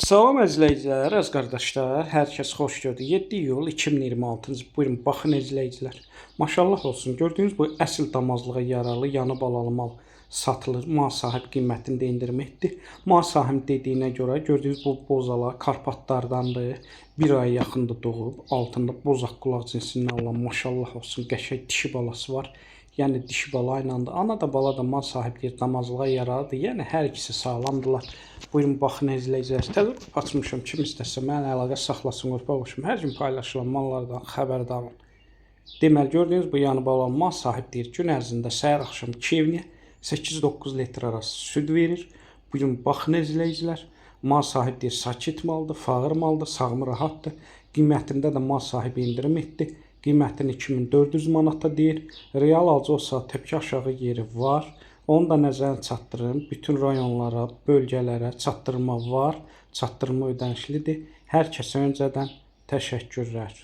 Salam əzizləyicilər, əziz qardaşlar, hər kəs xoş gördük. 7 iyul 2026-cı buyurun baxın əzizləyicilər. Maşallah olsun. Gördüyünüz bu əsl damazlığa yaralı, yanı balalı mal satılır. Mal sahib qiymətində endirim etdi. Mal sahib dediyinə görə gördüyünüz bu bozalar Karpatlardandır. Bir ay yaxında doğub, altında bozaq qulaq cinsindən olan maşallah olsun qəşəng dişi balası var. Yəni dişi bala ilə də ana da bala da mal sahibləri damazlığa yaralıdır. Yəni hər ikisi sağlamdırlar. Buyurun baxın əzizləyicilər. Təzə açmışam. Kim istəsə mənə əlaqə saxlasın, qurbaşım. Hər gün paylaşılan mallardan xəbərdar olun. Deməli gördüyünüz bu yanı bala mal sahibləri gün ərzində səhər axşam 2 evliyə 8-9 litr arası süd verir. Buyurun baxın əzizləyicilər. Mal sahibləri sakit maldır, fağır maldır, sağımı rahatdır. Qiymətində də mal sahibi endirim etdi. Qiymətini 2400 manata deyir. Real alıcı olsa təpki aşağı yeri var. Onu da nəzərə çatdırın. Bütün rayonlara, bölgələrə çatdırma var. Çatdırma ödənişlidir. Hər kəsə öncədən təşəkkürlər.